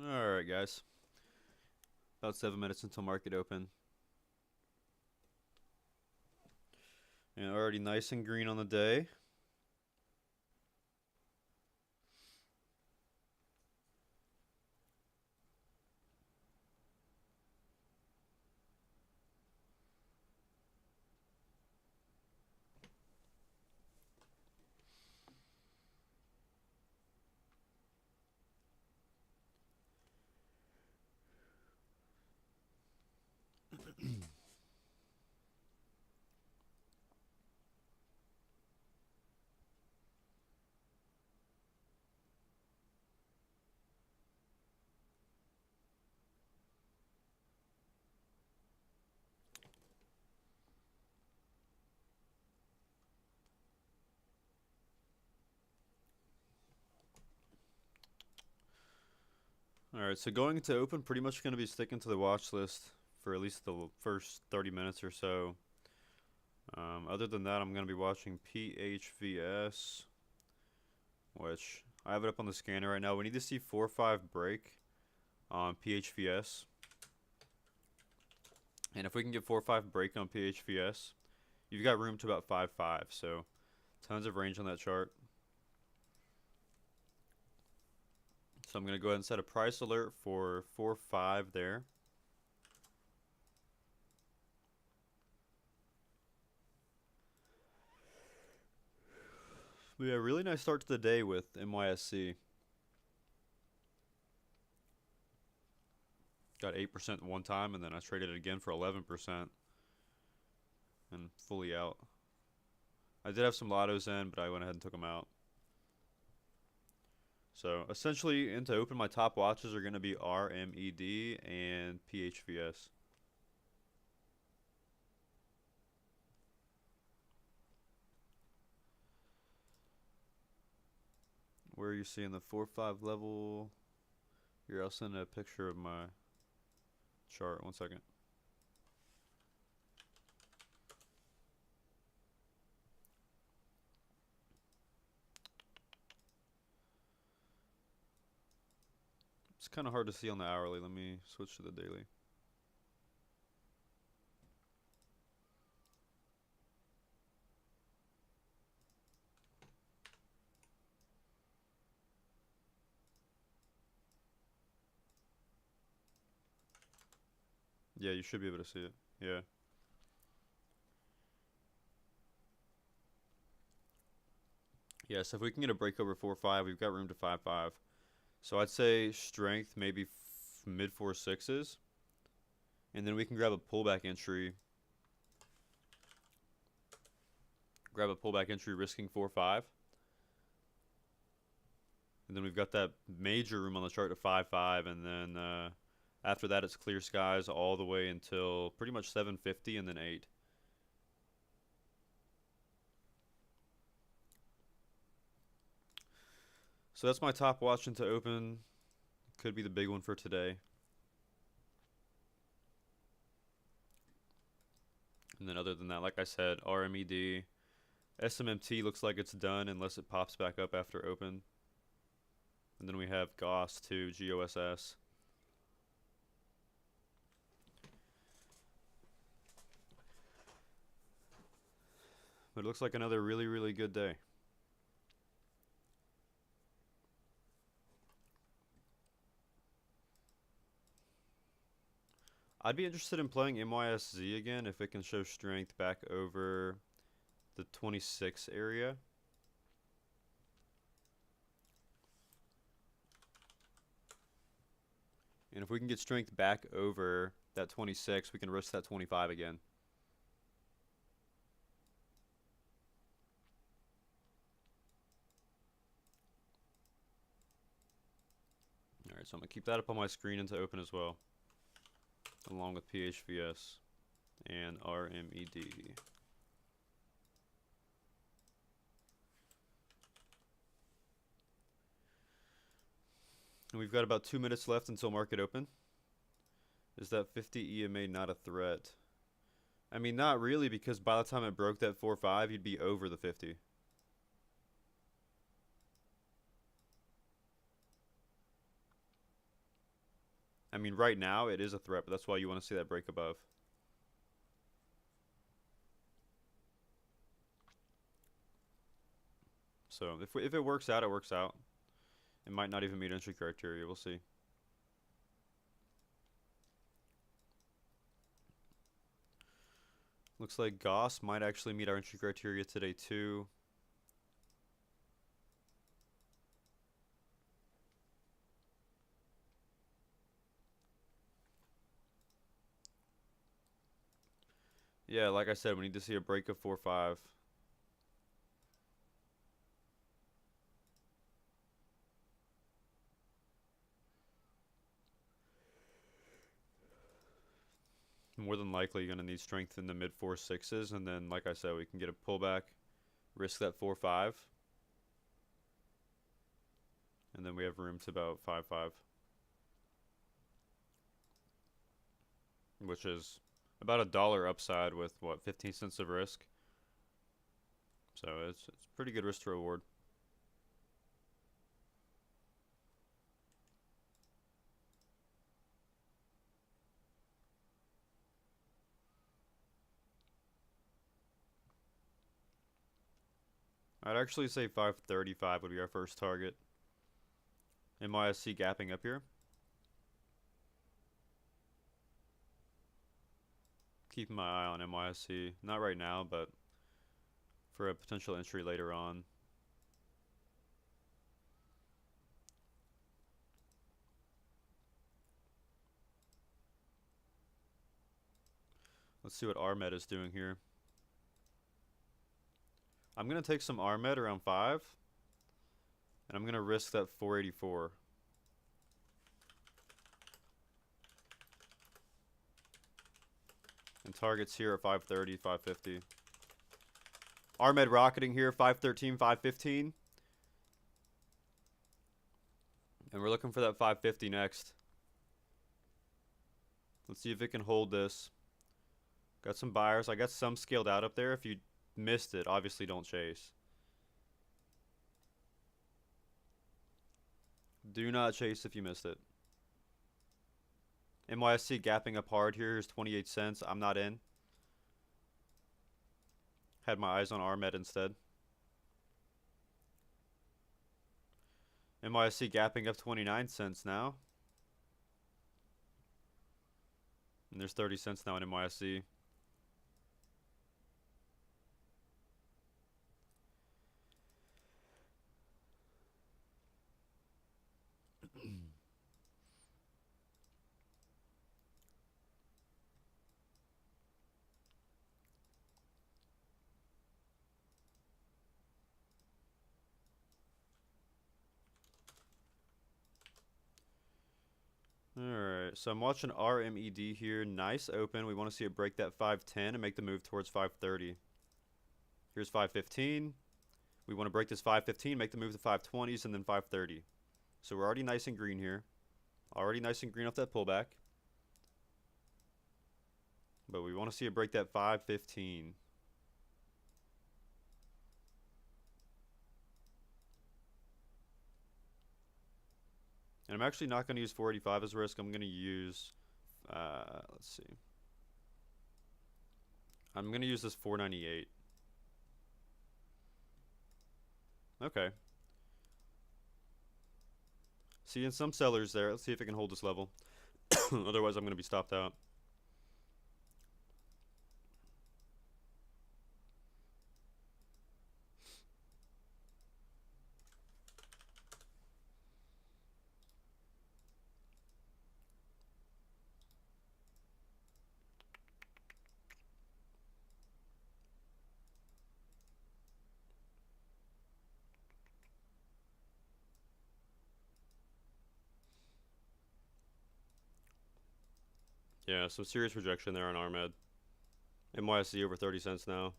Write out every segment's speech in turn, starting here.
Alright, guys. About 7 minutes until market open. And already nice and green on the day. Alright, so going to open, pretty much going to be sticking to the watch list for at least the first 30 minutes or so. Other than that, I'm going to be watching PHVS, which I have it up on the scanner right now. We need to see 4-5 break on PHVS. And if we can get 4-5 break on PHVS, you've got room to about 5-5. So tons of range on that chart. So I'm going to go ahead and set a price alert for 4-5 there. But yeah, really nice start to the day with MYSC. Got 8% one time, and then I traded it again for 11% and fully out. I did have some lottos in, but I went ahead and took them out. So essentially, into open, my top watches are going to be RMED and PHVS. Where are you seeing the 4-5 level? Here, I'll send a picture of my chart. 1 second. It's kind of hard to see on the hourly. Let me switch to the daily. Yeah, you should be able to see it. Yeah. Yeah, so if we can get a break over 4-5, we've got room to 5-5. So I'd say strength, maybe mid 4-6s. And then we can grab a pullback entry. Grab a pullback entry risking 4-5. And then we've got that major room on the chart to 5-5. And then after that, it's clear skies all the way until pretty much 750 and then 8. So that's my top watch into open. Could be the big one for today. And then other than that, like I said, RMED. SMMT looks like it's done unless it pops back up after open. And then we have GOS too, GOSS. But it looks like another really, really good day. I'd be interested in playing MYSZ again if it can show strength back over the 26 area. And if we can get strength back over that 26, we can risk that 25 again. Alright, so I'm going to keep that up on my screen into open as well, along with PHVS and RMED. And we've got about 2 minutes left until market open. Is that 50 EMA not a threat? I mean, not really, because by the time it broke that 4-5, you'd be over the 50. I mean, right now it is a threat, but that's why you want to see that break above. So if it works out, it works out. It might not even meet entry criteria. We'll see. Looks like Goss might actually meet our entry criteria today too. Yeah, like I said, we need to see a break of 4-5. More than likely, you're going to need strength in the mid 4-6s, and then, like I said, we can get a pullback, risk that 4-5, and then we have room to about 5-5, which is about $1 upside with what, 15 cents of risk. So it's pretty good risk to reward. I'd actually say 535 would be our first target. NYSC gapping up here. Keeping my eye on NYSC. Not right now, but for a potential entry later on. Let's see what RMED is doing here. I'm going to take some RMED around 5. And I'm going to risk that 484. And targets here at 530, 550. RMED rocketing here, 513, 515. And we're looking for that 550 next. Let's see if it can hold this. Got some buyers. I got some scaled out up there. If you missed it, obviously don't chase. Do not chase if you missed it. NYSC gapping up hard here. Here's 28 cents. I'm not in. Had my eyes on RMED instead. NYSC gapping up 29 cents now. And there's 30 cents now in NYSC. Alright, so I'm watching RMED here. Nice open. We want to see it break that 510 and make the move towards 530. Here's 515. We want to break this 515, make the move to 520s, and then 530. So we're already nice and green here. Already nice and green off that pullback. But we want to see it break that 515. And I'm actually not going to use 485 as risk. I'm going to use, let's see. I'm going to use this 498. Okay. Seeing some sellers there. Let's see if it can hold this level. Otherwise, I'm going to be stopped out. Yeah, some serious rejection there on RMED. NYSC over 30 cents now.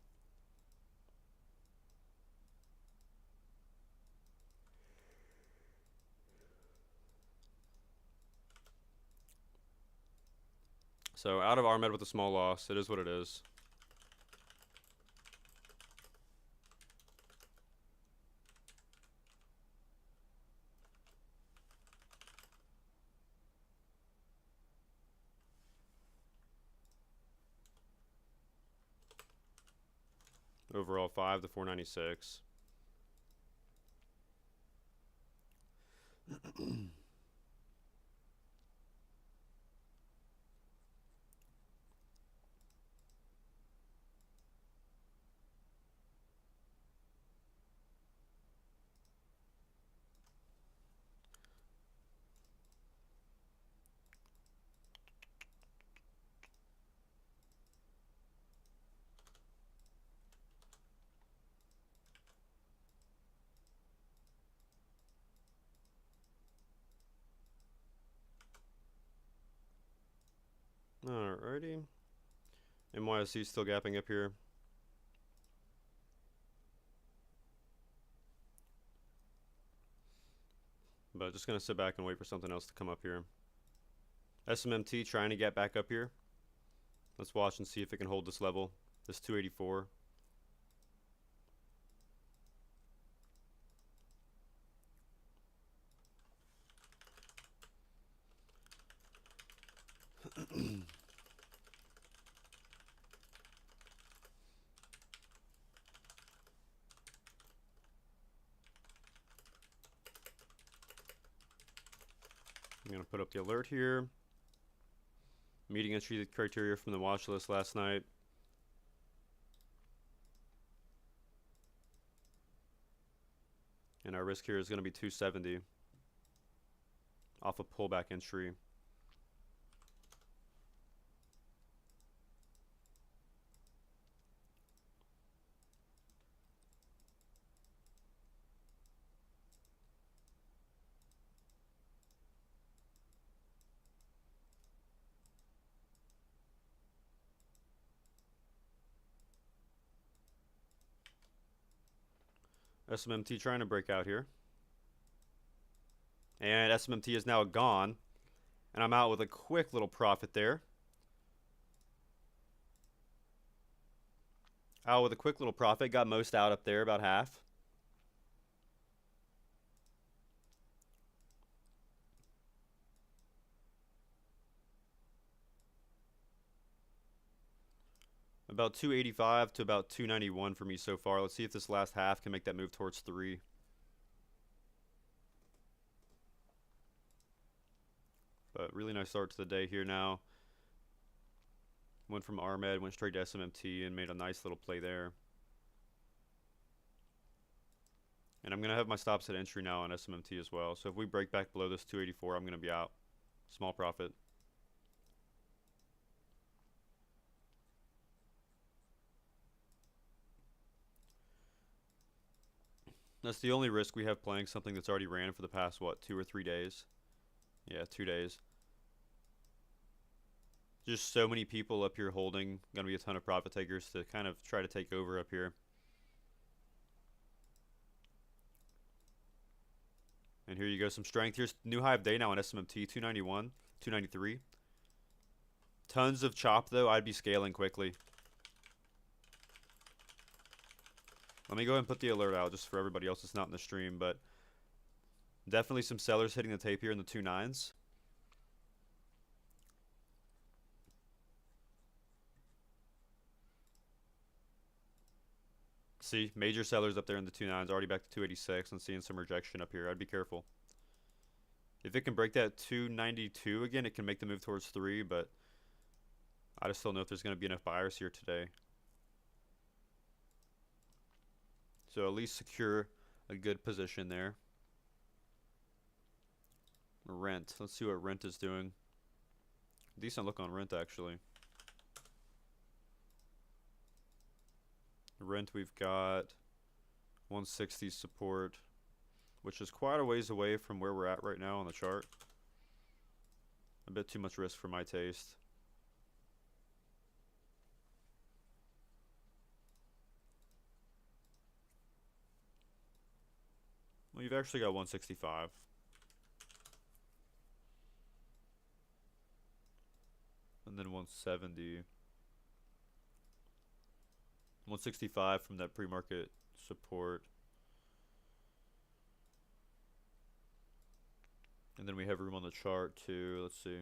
So out of RMED with a small loss. It is what it is. Overall 5 to 496. Alrighty. NYSE still gapping up here. But just going to sit back and wait for something else to come up here. SMMT trying to get back up here. Let's watch and see if it can hold this level. This 284. I'm going to put up the alert here. Meeting entry criteria from the watch list last night. And our risk here is going to be 270 off a pullback entry. SMMT trying to break out here. And SMMT is now gone. And I'm out with a quick little profit there. Out with a quick little profit. Got most out up there, about half. About 285 to about 291 for me so far. Let's see if this last half can make that move towards 3. But really nice start to the day here now. Went from RMED, went straight to SMMT, and made a nice little play there. And I'm going to have my stops at entry now on SMMT as well. So if we break back below this 284, I'm going to be out. Small profit. That's the only risk we have playing something that's already ran for the past, what, 2 or 3 days? Yeah, 2 days. Just so many people up here holding. Going to be a ton of profit takers to kind of try to take over up here. And here you go, some strength. Here's new high of day now on SMMT, 291, 293. Tons of chop, though. I'd be scaling quickly. Let me go ahead and put the alert out just for everybody else that's not in the stream, but definitely some sellers hitting the tape here in the 2.9s. See, major sellers up there in the 2.9s, already back to 286 and seeing some rejection up here. I'd be careful. If it can break that 292 again, it can make the move towards 3, but I just don't know if there's going to be enough buyers here today. So at least secure a good position there. Rent. Let's see what rent is doing. Decent look on rent, actually. Rent, we've got 160 support, which is quite a ways away from where we're at right now on the chart. A bit too much risk for my taste. Well, you've actually got 165. And then 170. 165 from that pre-market support. And then we have room on the chart to, let's see,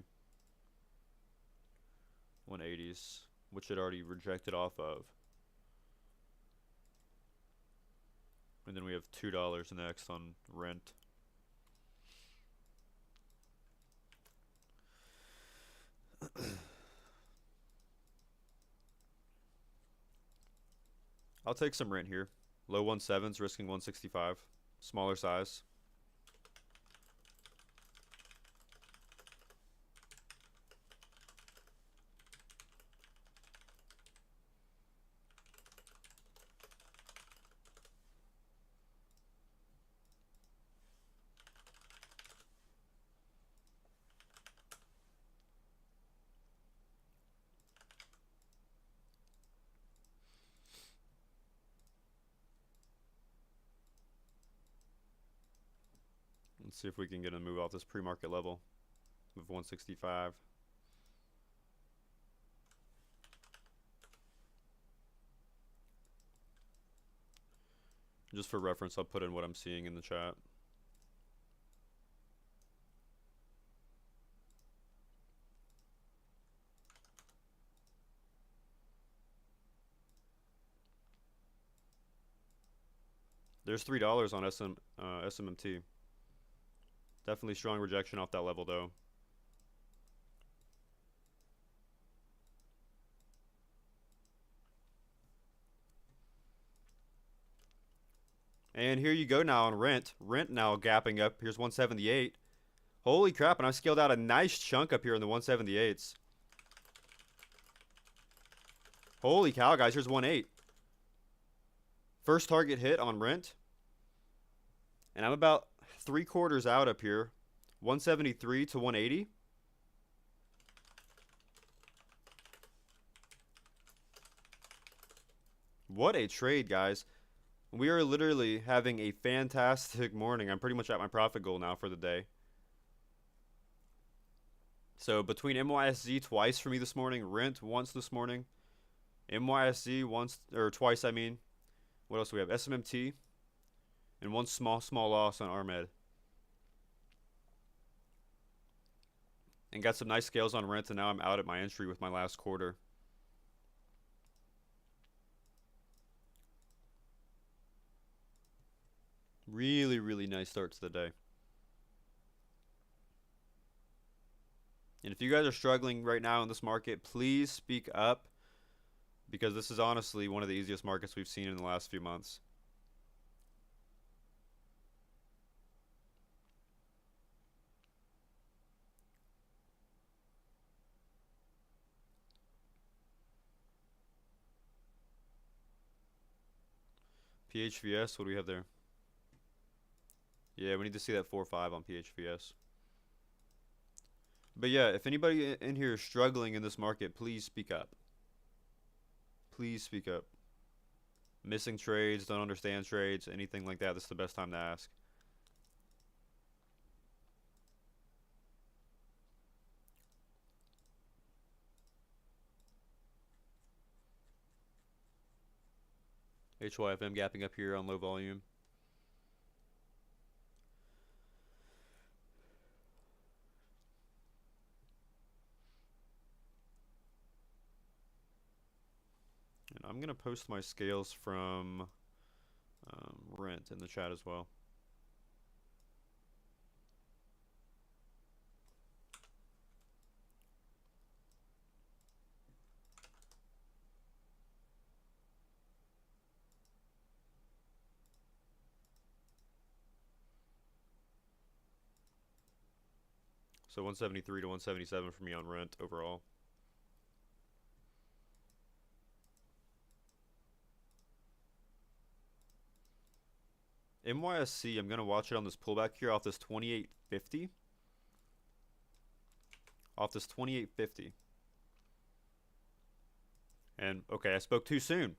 180s, which it already rejected off of. And then we have $2 next on rent. I'll take some rent here. Low 1.7s, risking 165. Smaller size. Let's see if we can get a move off this pre-market level with 165. Just for reference, I'll put in what I'm seeing in the chat. There's $3 on SMMT. Definitely strong rejection off that level, though. And here you go now on rent. Rent now gapping up. Here's 178. Holy crap, and I scaled out a nice chunk up here in the 178s. Holy cow, guys, here's 1.8. First target hit on rent. And I'm about 3/4 out up here. 173 to 180. What a trade, guys. We are literally having a fantastic morning. I'm pretty much at my profit goal now for the day. So between MYSZ twice for me this morning, rent once this morning, MYSZ once, or twice I mean. What else do we have? SMMT. And one small loss on RMED. And got some nice scales on rent, and now I'm out at my entry with my last quarter. Really, really nice start to the day. And if you guys are struggling right now in this market, please speak up, because this is honestly one of the easiest markets we've seen in the last few months. PHVS, what do we have there? Yeah, we need to see that 4.5 on PHVS. But yeah, if anybody in here is struggling in this market, please speak up. Please speak up. Missing trades, don't understand trades, anything like that, this is the best time to ask. HYFM gapping up here on low volume. And I'm going to post my scales from rent in the chat as well. So 173 to 177 for me on rent overall. MYSC, I'm going to watch it on this pullback here off this 28.50. Off this 28.50. And, okay, I spoke too soon.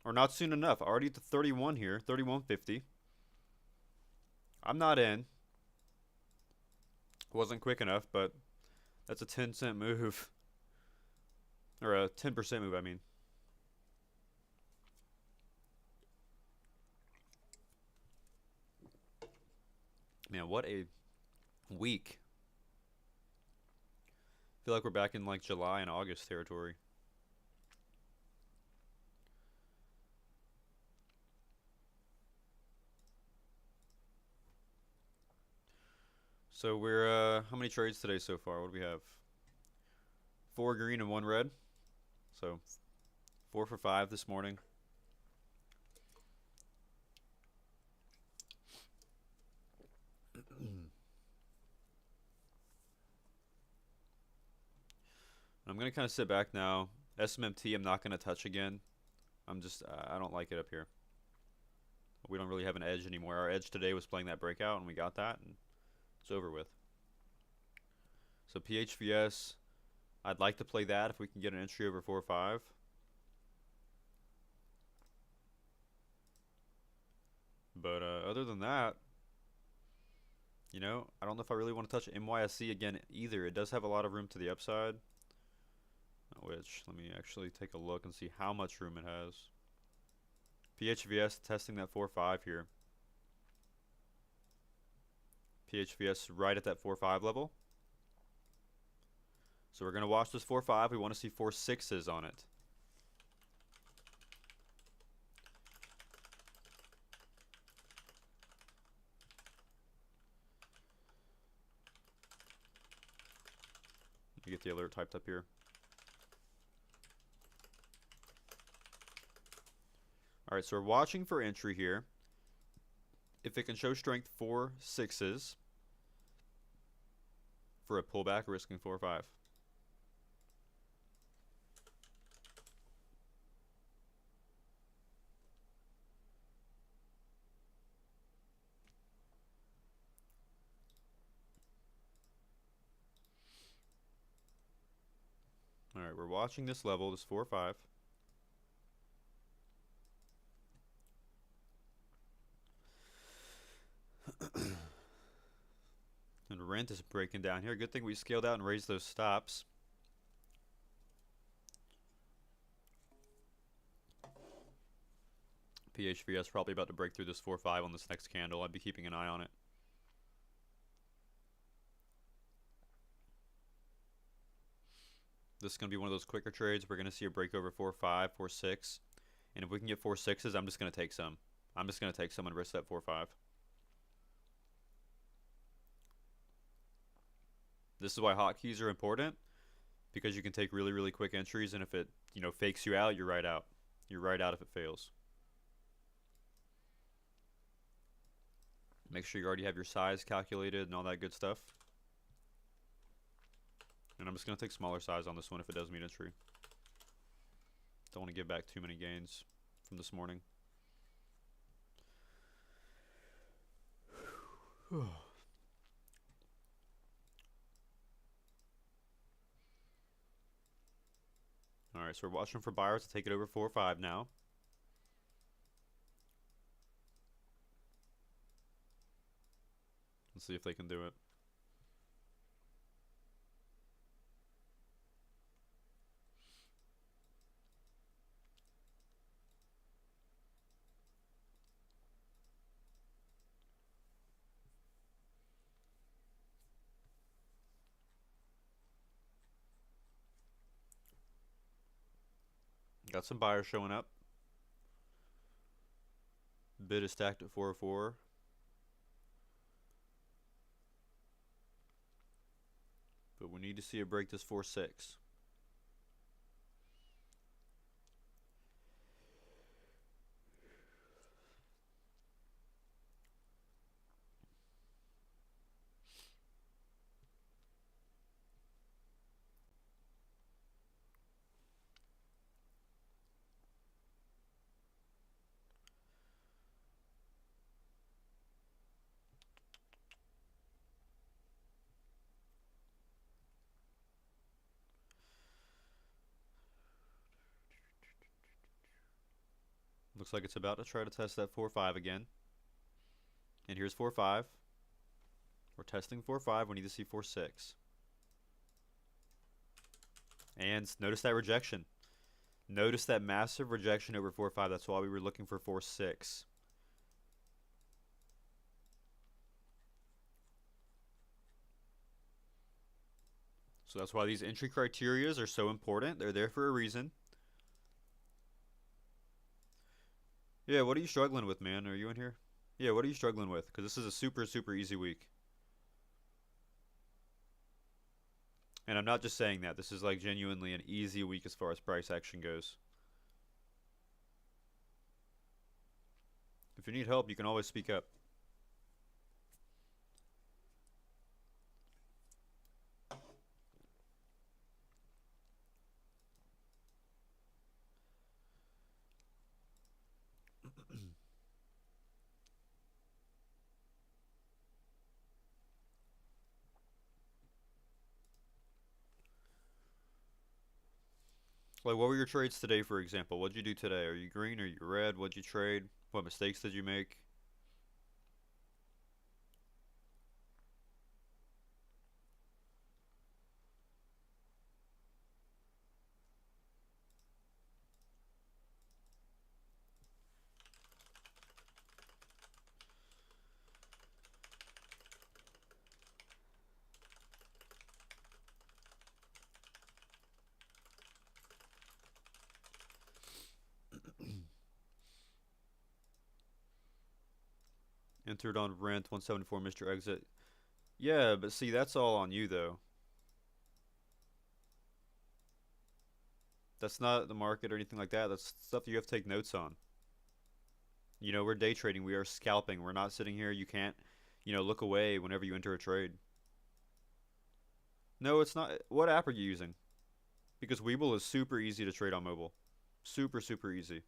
Or not soon enough. Already at the 31 here, 31.50. I'm not in. Wasn't quick enough, but that's a 10-cent move. Or a 10% move, I mean. Man, what a week. I feel like we're back in like July and August territory. So we're how many trades today so far? What do we have? 4 green and 1 red. So 4 for 5 this morning. I'm gonna kind of sit back now. SMMT I'm not gonna touch again. I don't like it up here. We don't really have an edge anymore. Our edge today was playing that breakout, and we got that, and it's over with. So PHVS, I'd like to play that if we can get an entry over 4 or 5. But other than that, you know, I don't know if I really want to touch MYSC again either. It does have a lot of room to the upside. Which, let me actually take a look and see how much room it has. PHVS testing that 4-5 here. PHVS right at that 4-5 level. So we're going to watch this 4-5. We want to see 4 6s on it. Let me get the alert typed up here. Alright, so we're watching for entry here. If it can show strength 4 6s for a pullback, risking 4 or 5. Alright, we're watching this level, this 4 or 5. And rent is breaking down here. Good thing we scaled out and raised those stops. PHVS probably about to break through this 4-5 on this next candle. I'd be keeping an eye on it. This is going to be one of those quicker trades. We're going to see a break over 4-5, 4-6. And if we can get 4 6s, I'm just going to take some. I'm just going to take some and risk that 4-5. This is why hotkeys are important, because you can take really, really quick entries, and if it, you know, fakes you out, you're right out. You're right out if it fails. Make sure you already have your size calculated and all that good stuff. And I'm just going to take smaller size on this one if it does meet entry. Don't want to give back too many gains from this morning. Alright, so we're watching for buyers to take it over 4 or 5 now. Let's see if they can do it. Got some buyers showing up. Bid is stacked at 404. But we need to see it break this 4-6. Looks like it's about to try to test that 4-5 again. And here's 4-5. We're testing 4-5. We need to see 4-6. And notice that rejection. Notice that massive rejection over 4-5. That's why we were looking for 4-6. So that's why these entry criterias are so important. They're there for a reason. Yeah, what are you struggling with, man? Are you in here? Yeah, what are you struggling with? Because this is a super, super easy week. And I'm not just saying that. This is like genuinely an easy week as far as price action goes. If you need help, you can always speak up. Like, what were your trades today, for example? What'd you do today? Are you green? Are you red? What'd you trade? What mistakes did you make? Entered on rent, 174, Mr. Exit. Yeah, but see, that's all on you, though. That's not the market or anything like that. That's stuff you have to take notes on. We're day trading. We are scalping. We're not sitting here. You can't, look away whenever you enter a trade. No, it's not. What app are you using? Because Webull is super easy to trade on mobile. Super, super easy.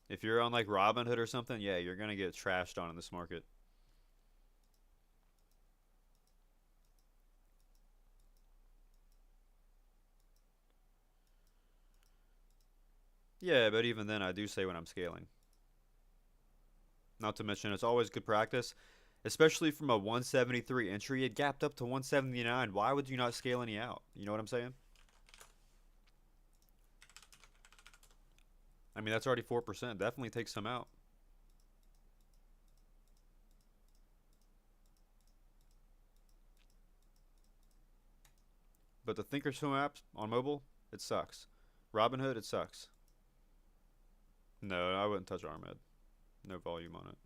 If you're on like Robinhood or something, yeah, you're gonna get trashed on in this market. Yeah, but even then, I do say when I'm scaling. Not to mention, it's always good practice, especially from a 173 entry. It gapped up to 179. Why would you not scale any out? You know what I'm saying? I mean, that's already 4%. Definitely take some out. But the Thinkorswim app on mobile, it sucks. Robinhood, it sucks. No, I wouldn't touch Armed. No volume on it.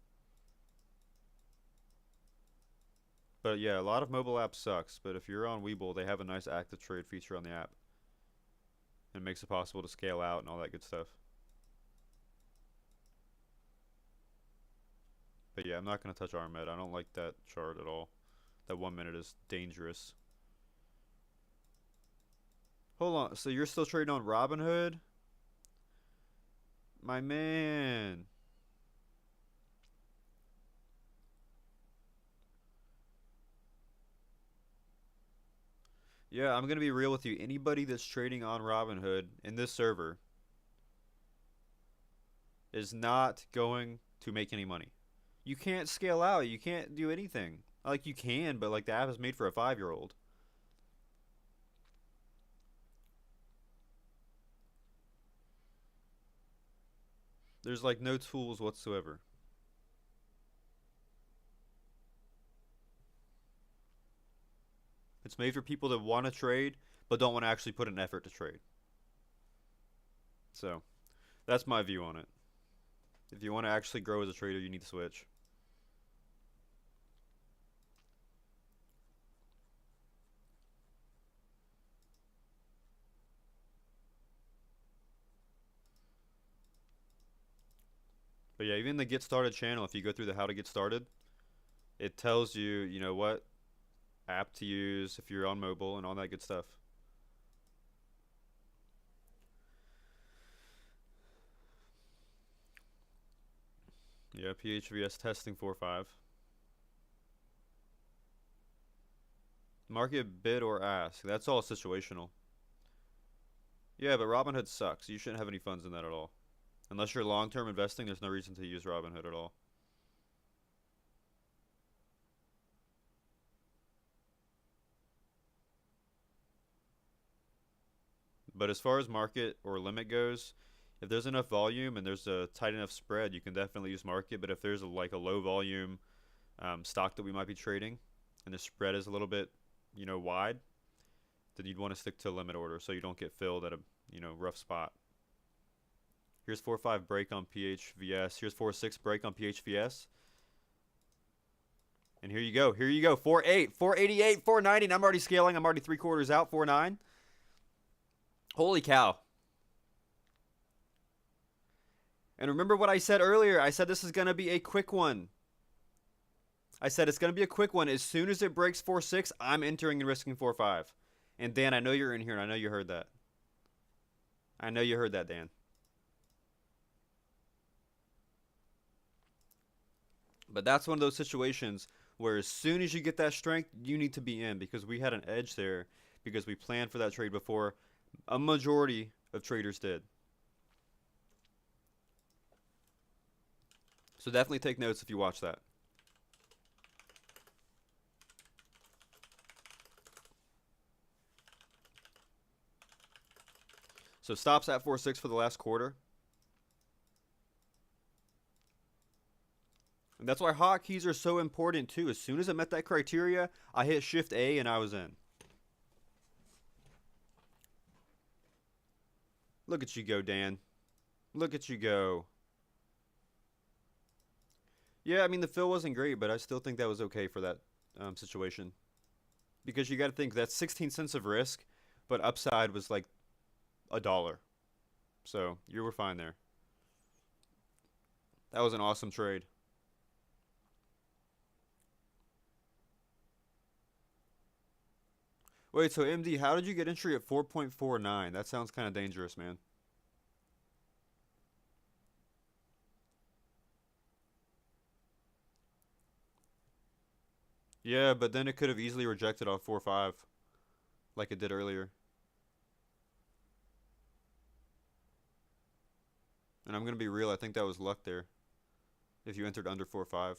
But yeah, a lot of mobile apps sucks. But if you're on Webull, they have a nice active trade feature on the app. It makes it possible to scale out and all that good stuff. But yeah, I'm not going to touch Armed. I don't like that chart at all. That 1 minute is dangerous. Hold on. So you're still trading on Robinhood? My man. Yeah, I'm going to be real with you. Anybody that's trading on Robinhood in this server is not going to make any money. You can't scale out. You can't do anything. Like, you can, but like the app is made for a 5-year-old. There's like no tools whatsoever. It's made for people that want to trade but don't want to actually put an effort to trade. So, that's my view on it. If you want to actually grow as a trader, you need to switch. But yeah, even the Get Started channel, if you go through the How to Get Started, it tells you, what app to use if you're on mobile and all that good stuff. Yeah, PHVS testing 4.5. Market bid or ask. That's all situational. Yeah, but Robinhood sucks. You shouldn't have any funds in that at all. Unless you're long-term investing, there's no reason to use Robinhood at all. But as far as market or limit goes, if there's enough volume and there's a tight enough spread, you can definitely use market. But if there's like a low volume stock that we might be trading, and the spread is a little bit, wide, then you'd want to stick to a limit order so you don't get filled at a, rough spot. Here's 4-5 break on PHVS. Here's 4-6 break on PHVS. And here you go. Here you go. 4-8, 488, 490. And I'm already scaling. I'm already 3/4 out. 4-9. Holy cow. And remember what I said earlier. I said this is going to be a quick one. I said it's going to be a quick one. As soon as it breaks 4-6, I'm entering and risking 4-5. And Dan, I know you're in here, and I know you heard that. I know you heard that, Dan. But that's one of those situations where as soon as you get that strength, you need to be in, because we had an edge there because we planned for that trade before a majority of traders did. So definitely take notes if you watch that. So stops at 4-6 for the last quarter. And that's why hotkeys are so important too. As soon as it met that criteria, I hit Shift A and I was in. Look at you go, Dan. Look at you go. Yeah, I mean, the fill wasn't great, but I still think that was okay for that situation. Because you got to think, that's 16 cents of risk, but upside was like $1. So you were fine there. That was an awesome trade. Wait, so MD, how did you get entry at 4.49? That sounds kind of dangerous, man. Yeah, but then it could have easily rejected off 4.5 like it did earlier. And I'm going to be real, I think that was luck there if you entered under 4.5.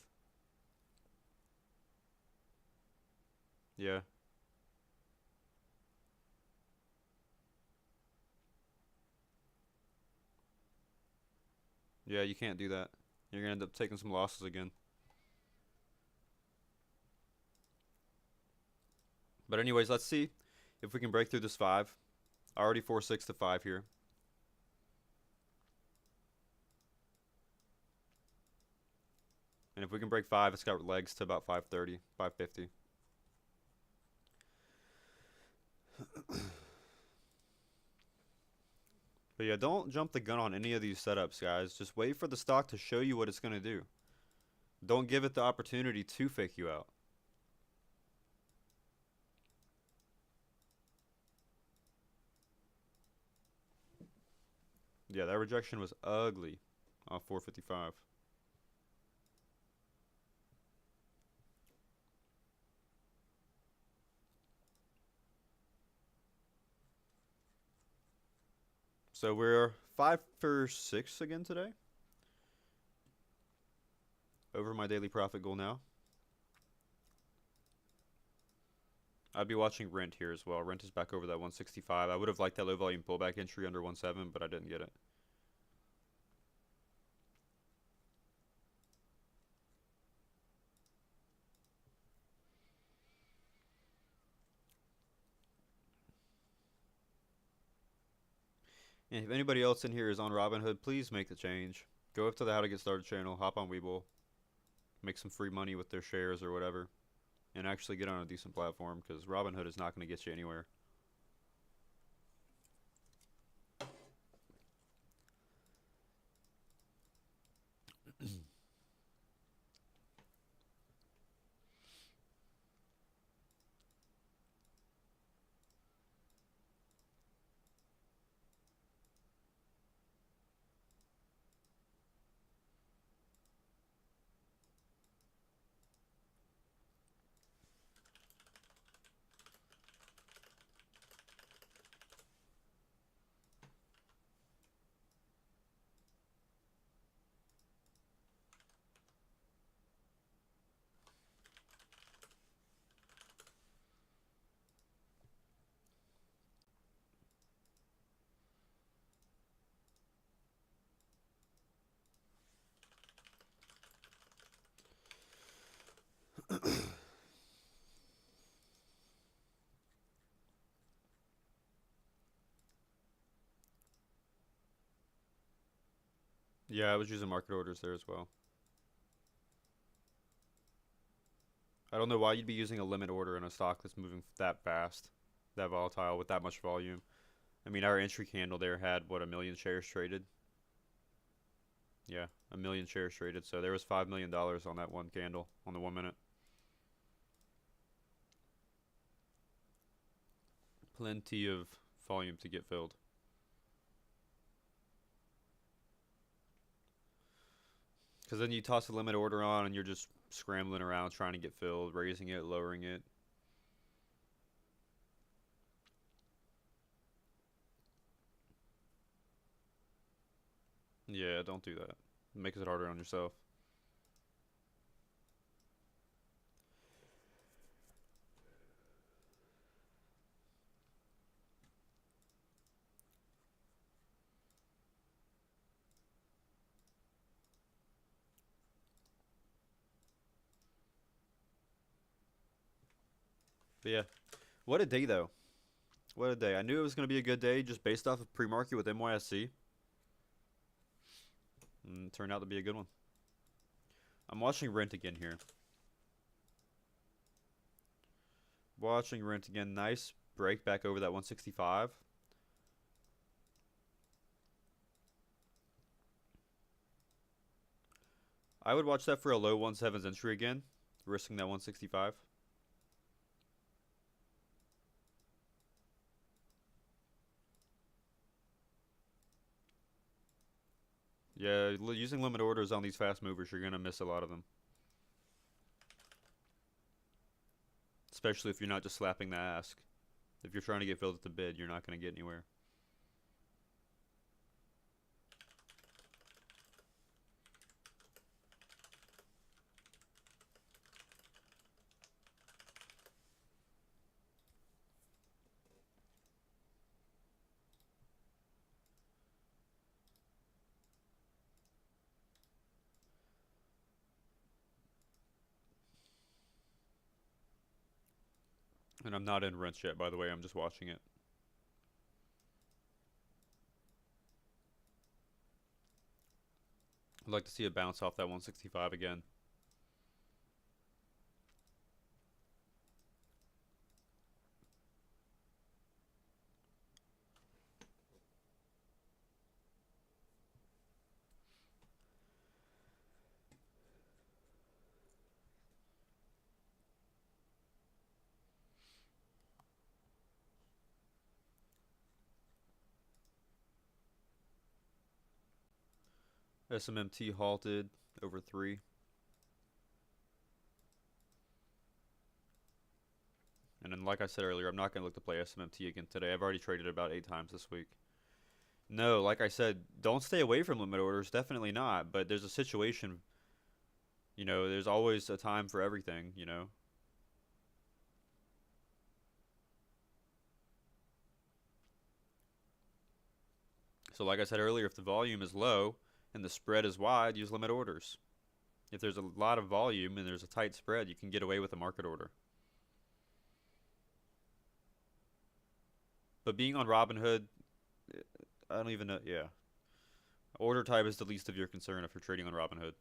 Yeah. Yeah, you can't do that. You're going to end up taking some losses again. But anyways, let's see if we can break through this 5. Already 4-6 to 5 here. And if we can break 5, it's got legs to about 530, 550. But yeah, don't jump the gun on any of these setups, guys. Just wait for the stock to show you what it's going to do. Don't give it the opportunity to fake you out. Yeah, that rejection was ugly off 455. So we're 5 for 6 again today. Over my daily profit goal now. I'd be watching Rent here as well. Rent is back over that 165. I would have liked that low volume pullback entry under 1.7, but I didn't get it. And if anybody else in here is on Robinhood, please make the change. Go up to the How to Get Started channel, hop on Webull, make some free money with their shares or whatever, and actually get on a decent platform, because Robinhood is not going to get you anywhere. Yeah, I was using market orders there as well. I don't know why you'd be using a limit order in a stock that's moving that fast, that volatile, with that much volume. I mean, our entry candle there had, what, a million shares traded? Yeah, a million shares traded. So there was $5 million on that one candle on the 1 minute. Plenty of volume to get filled. Because then you toss a limit order on and you're just scrambling around trying to get filled, raising it, lowering it. Yeah, don't do that. It makes it harder on yourself. But yeah, what a day though. What a day. I knew it was going to be a good day just based off of pre-market with NYSC. And it turned out to be a good one. I'm watching Rent again here. Watching Rent again. Nice break back over that 165. I would watch that for a low 1.7s entry again, risking that 165. Yeah, using limit orders on these fast movers, you're going to miss a lot of them. Especially if you're not just slapping the ask. If you're trying to get filled at the bid, you're not going to get anywhere. And I'm not in Rent yet, by the way. I'm just watching it. I'd like to see it bounce off that 165 again. SMMT halted over 3. And then, like I said earlier, I'm not going to look to play SMMT again today. I've already traded about 8 times this week. No, like I said, don't stay away from limit orders. Definitely not. But there's a situation, there's always a time for everything. So like I said earlier, if the volume is low and the spread is wide, use limit orders. If there's a lot of volume and there's a tight spread, you can get away with a market order. But being on Robinhood, I don't even know. Yeah. Order type is the least of your concern if you're trading on Robinhood.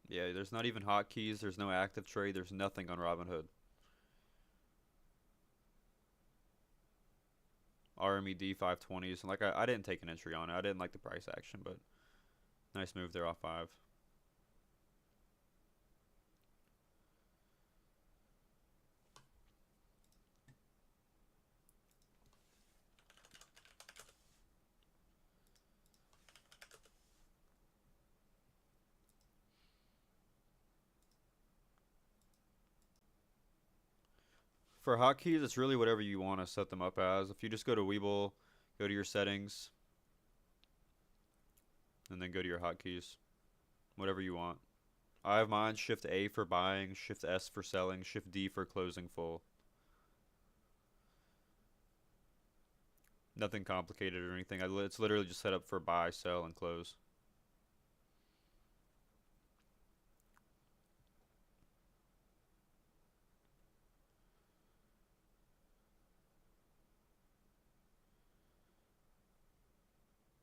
Yeah, there's not even hotkeys. There's no active trade. There's nothing on Robinhood. RMED 520s. Like I didn't take an entry on it. I didn't like the price action, but nice move there off 5. For hotkeys, it's really whatever you want to set them up as. If you just go to Webull, go to your settings, and then go to your hotkeys, whatever you want. I have mine Shift A for buying, Shift S for selling, Shift D for closing full. Nothing complicated or anything. It's literally just set up for buy, sell, and close.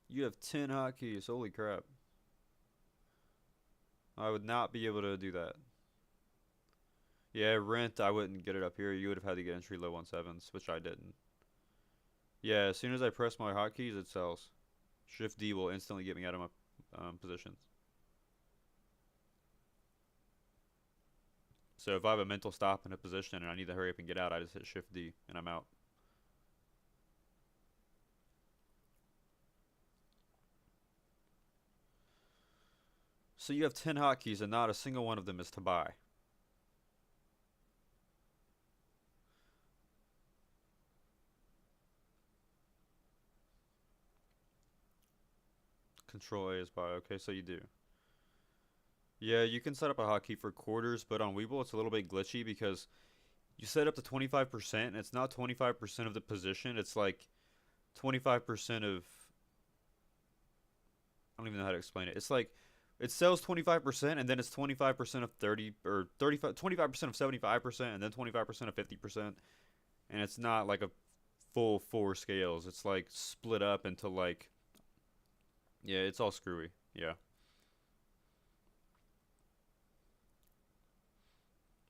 You have 10 hotkeys. Holy crap. I would not be able to do that. Yeah, rent, I wouldn't get it up here. You would have had to get entry low 1.7s, which I didn't. Yeah, as soon as I press my hotkeys, it sells. Shift D will instantly get me out of my positions. So if I have a mental stop in a position and I need to hurry up and get out, I just hit Shift D and I'm out. So you have 10 hotkeys and not a single one of them is to buy. Control A is buy. Okay, so you do. Yeah, you can set up a hotkey for quarters, but on Webull it's a little bit glitchy because you set up to 25% and it's not 25% of the position. It's like 25% of, I don't even know how to explain it. It's like it sells 25% and then it's 25% of 30 or 35 25% of 75% and then 25% of 50%, and it's not like a full four scales. It's like split up into like, yeah, it's all screwy. Yeah.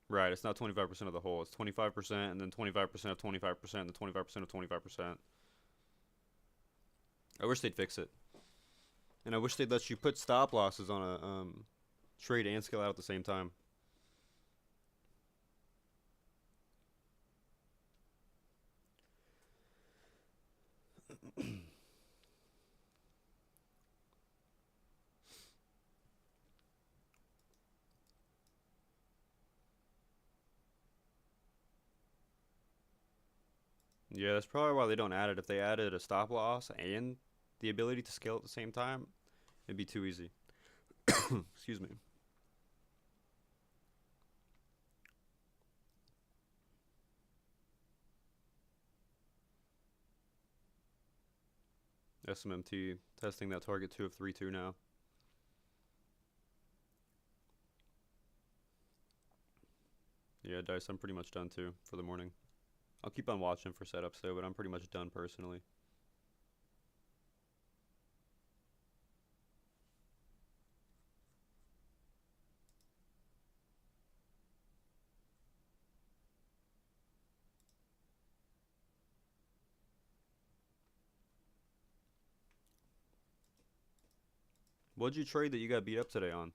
Right, it's not 25% of the whole. It's 25% and then 25% of 25% and then 25% of 25%. I wish they'd fix it. And I wish they'd let you put stop losses on a trade and scale out at the same time. Yeah, that's probably why they don't add it. If they added a stop loss and the ability to scale at the same time, it'd be too easy. Excuse me. SMMT testing that target 2 of 3-2 now. Yeah, Dice, I'm pretty much done too for the morning. I'll keep on watching for setups though, but I'm pretty much done personally. What'd you trade that you got beat up today on?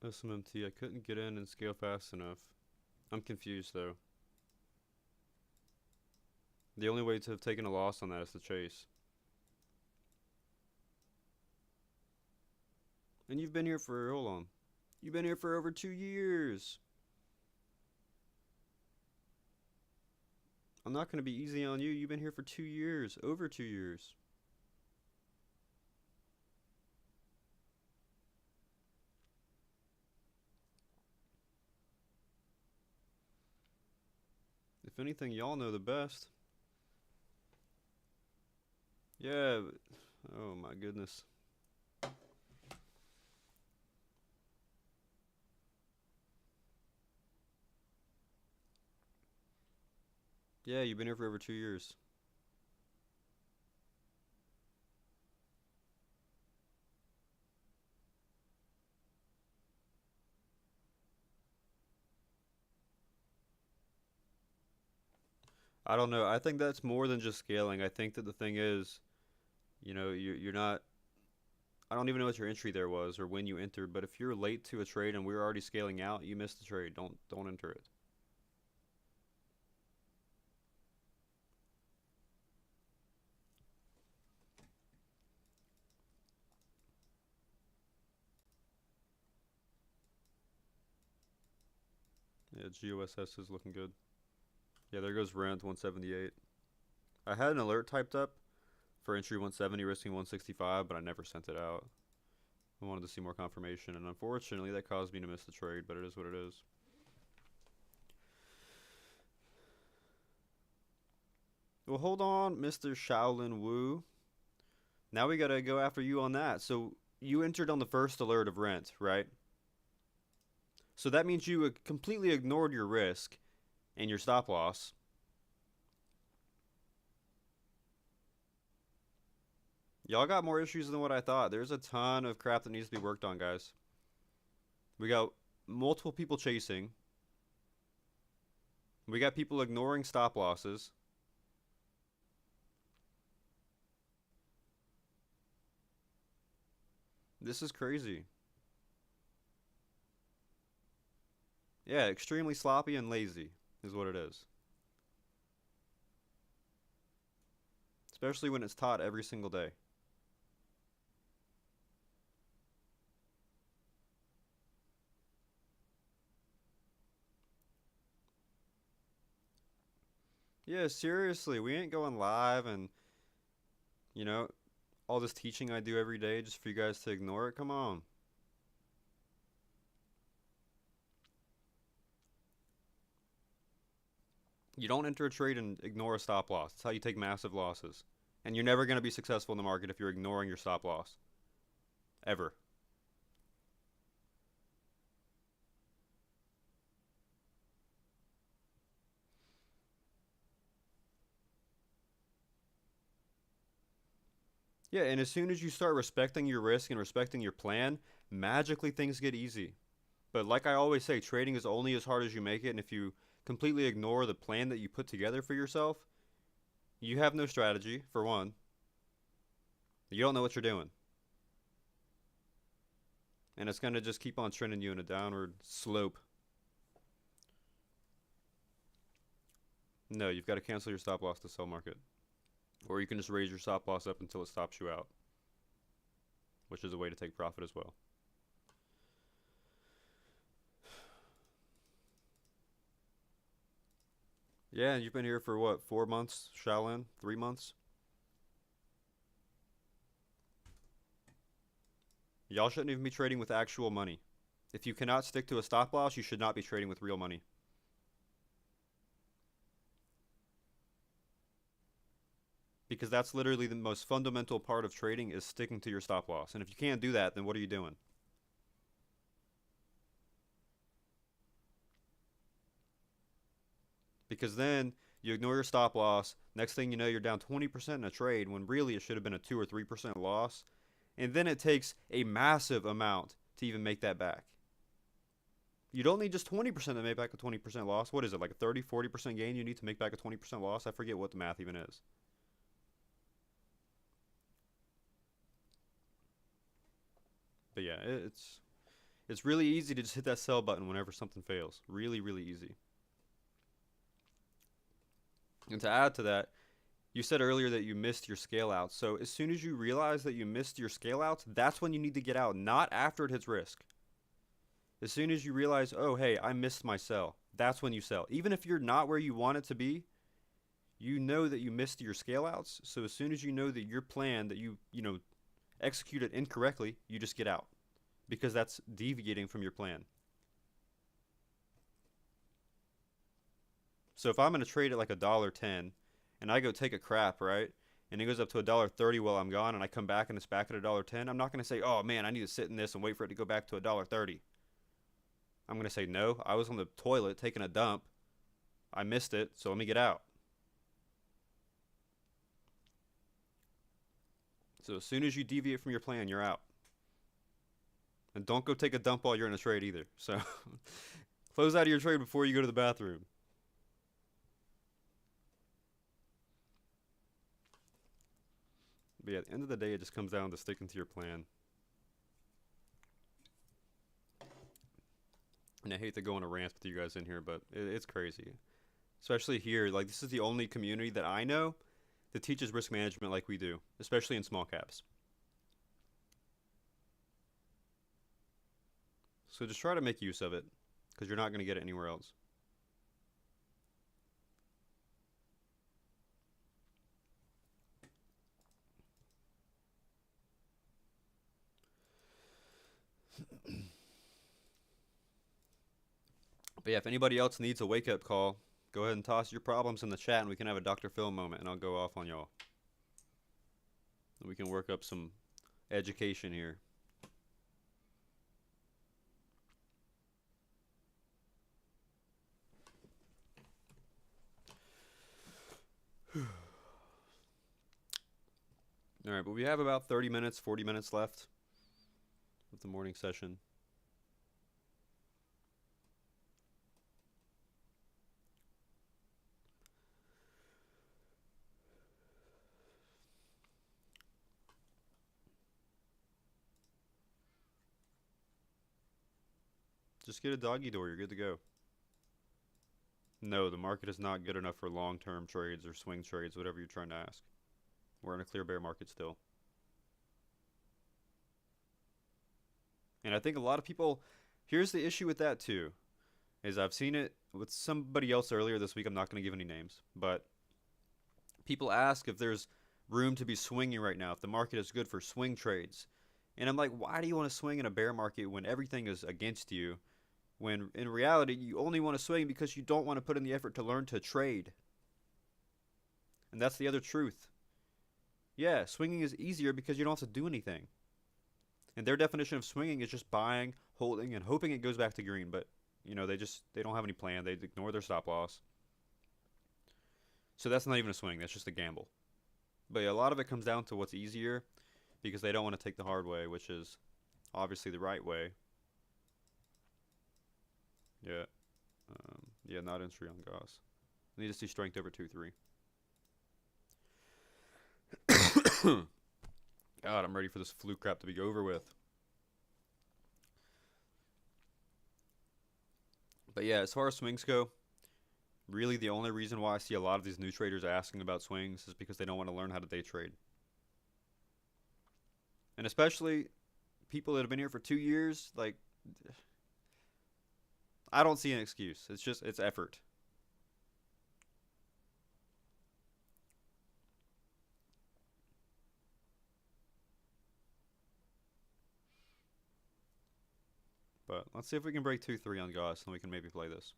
SMMT, I couldn't get in and scale fast enough. I'm confused though. The only way to have taken a loss on that is to chase. And you've been here for, hold on. You've been here for over 2 years. I'm not going to be easy on you. You've been here for 2 years. Over 2 years. If anything, y'all know the best. Yeah. Oh my goodness. Yeah, you've been here for over 2 years. I don't know. I think that's more than just scaling. I think that the thing is, you're not. I don't even know what your entry there was or when you entered, but if you're late to a trade and we're already scaling out, you missed the trade. Don't enter it. Yeah, GOSS is looking good. Yeah, there goes rent 178. I had an alert typed up for entry 170, risking 165, but I never sent it out. I wanted to see more confirmation, and unfortunately, that caused me to miss the trade, but it is what it is. Well, hold on, Mr. Shaolin Wu. Now we gotta go after you on that. So you entered on the first alert of rent, right? So that means you completely ignored your risk and your stop loss. Y'all got more issues than what I thought. There's a ton of crap that needs to be worked on, guys. We got multiple people chasing. We got people ignoring stop losses. This is crazy. Yeah, extremely sloppy and lazy is what it is. Especially when it's taught every single day. Yeah, seriously, we ain't going live and, you know, all this teaching I do every day just for you guys to ignore it. Come on. You don't enter a trade and ignore a stop loss. That's how you take massive losses. And you're never going to be successful in the market if you're ignoring your stop loss. Ever. Yeah, and as soon as you start respecting your risk and respecting your plan, magically things get easy. But like I always say, trading is only as hard as you make it, and if you completely ignore the plan that you put together for yourself, you have no strategy, for one. You don't know what you're doing. And it's going to just keep on trending you in a downward slope. No, you've got to cancel your stop loss to sell market. Or you can just raise your stop loss up until it stops you out, which is a way to take profit as well. Yeah, and you've been here for what, 4 months, Shaolin? 3 months? Y'all shouldn't even be trading with actual money. If you cannot stick to a stop loss, you should not be trading with real money. Because that's literally the most fundamental part of trading is sticking to your stop loss. And if you can't do that, then what are you doing? Because then you ignore your stop loss. Next thing you know, you're down 20% in a trade when really it should have been a 2 or 3% loss. And then it takes a massive amount to even make that back. You don't need just 20% to make back a 20% loss. What is it, like a 30, 40% gain you need to make back a 20% loss? I forget what the math even is. But yeah, it's really easy to just hit that sell button whenever something fails. Really, really easy. And to add to that, you said earlier that you missed your scale outs. So as soon as you realize that you missed your scale outs, that's when you need to get out, not after it hits risk. As soon as you realize, oh, hey, I missed my sell, that's when you sell. Even if you're not where you want it to be, you know that you missed your scale outs. So as soon as you know that your plan that you executed incorrectly, you just get out because that's deviating from your plan. So if I'm going to trade at like $1.10 and I go take a crap, right? And it goes up to $1.30 while I'm gone and I come back and it's back at $1.10, I'm not going to say, oh man, I need to sit in this and wait for it to go back to $1.30. I'm going to say, no, I was on the toilet taking a dump. I missed it, so let me get out. So as soon as you deviate from your plan, you're out. And don't go take a dump while you're in a trade either. So close out of your trade before you go to the bathroom. But yeah, at the end of the day, it just comes down to sticking to your plan. And I hate to go on a rant with you guys in here, but it's crazy. Especially here, like this is the only community that I know that teaches risk management like we do, especially in small caps. So just try to make use of it, because you're not going to get it anywhere else. But yeah, if anybody else needs a wake-up call, go ahead and toss your problems in the chat and we can have a Dr. Phil moment and I'll go off on y'all. And we can work up some education here. Alright, but we have about 30 minutes, 40 minutes left with the morning session. Just get a doggy door, you're good to go. No, the market is not good enough for long-term trades or swing trades, whatever you're trying to ask. We're in a clear bear market still. And I think a lot of people, here's the issue with that too, is I've seen it with somebody else earlier this week, I'm not going to give any names, but people ask if there's room to be swinging right now, if the market is good for swing trades. And I'm like, why do you want to swing in a bear market when everything is against you? When in reality, you only want to swing because you don't want to put in the effort to learn to trade. And that's the other truth. Yeah, swinging is easier because you don't have to do anything. And their definition of swinging is just buying, holding, and hoping it goes back to green. But, you know, they don't have any plan. They ignore their stop loss. So that's not even a swing. That's just a gamble. But yeah, a lot of it comes down to what's easier because they don't want to take the hard way, which is obviously the right way. Yeah. Yeah, not entry on Goss. I need to see strength over 2-3. God, I'm ready for this flu crap to be over with. But yeah, as far as swings go, really the only reason why I see a lot of these new traders asking about swings is because they don't want to learn how to day trade. And especially people that have been here for 2 years, like, I don't see an excuse. It's effort. But let's see if we can break 2-3 on Goss, and we can maybe play this.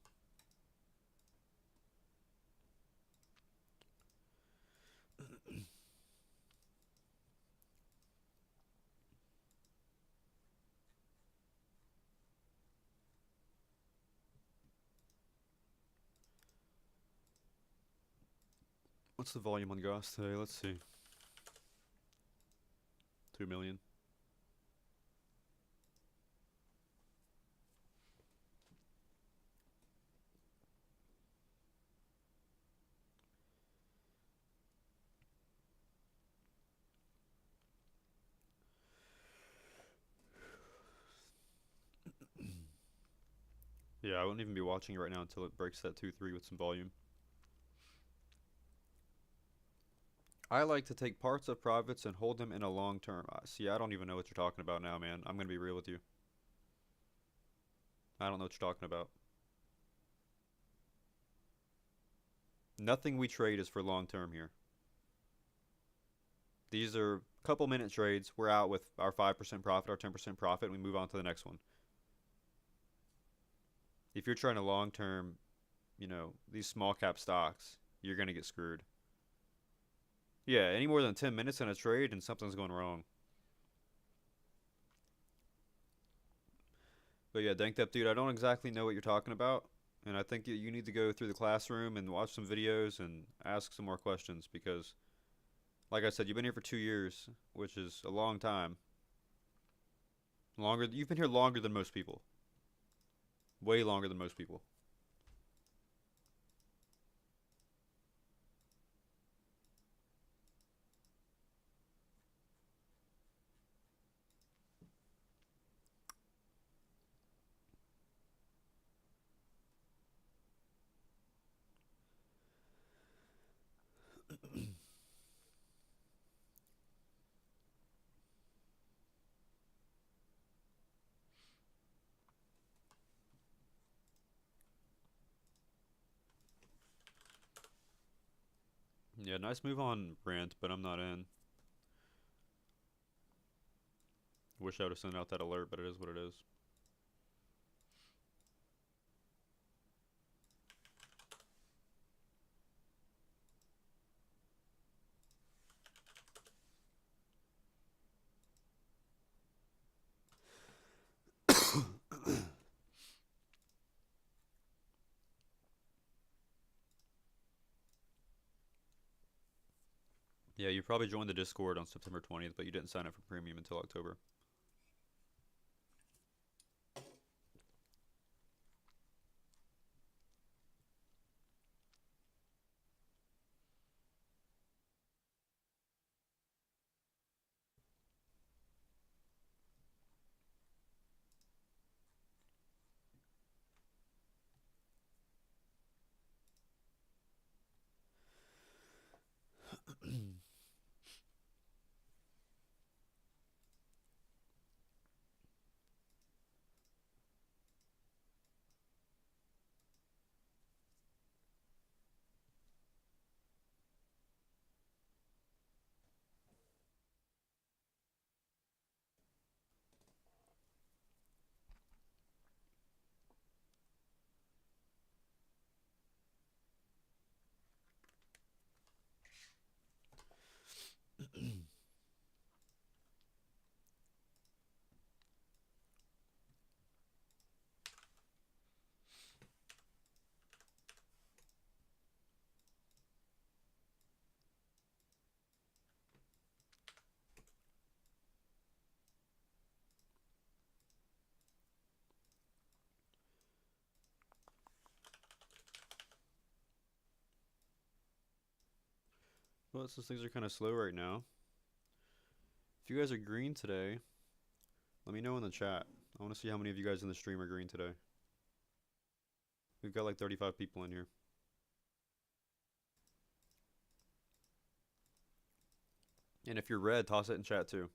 What's the volume on Goss today? Let's see. 2 million. Yeah, I wouldn't even be watching it right now until it breaks that 2-3 with some volume. I like to take parts of profits and hold them in a long term. See, I don't even know what you're talking about now, man. I'm going to be real with you. I don't know what you're talking about. Nothing we trade is for long term here. These are couple minute trades. We're out with our 5% profit, our 10% profit, and we move on to the next one. If you're trying to long term, you know, these small cap stocks, you're going to get screwed. Yeah, any more than 10 minutes in a trade and something's going wrong. But yeah, Danked Up Dude, I don't exactly know what you're talking about. And I think you need to go through the classroom and watch some videos and ask some more questions because Like I said, you've been here for 2 years, which is a long time. Longer. You've been here longer than most people. Way longer than most people. Yeah, nice move on Brant, but I'm not in. Wish I would have sent out that alert, but it is what it is. Yeah, you probably joined the Discord on September 20th, but you didn't sign up for premium until October. Well, since things are kind of slow right now, if you guys are green today, let me know in the chat. I want to see how many of you guys in the stream are green today. We've got like 35 people in here. And if you're red, toss it in chat too.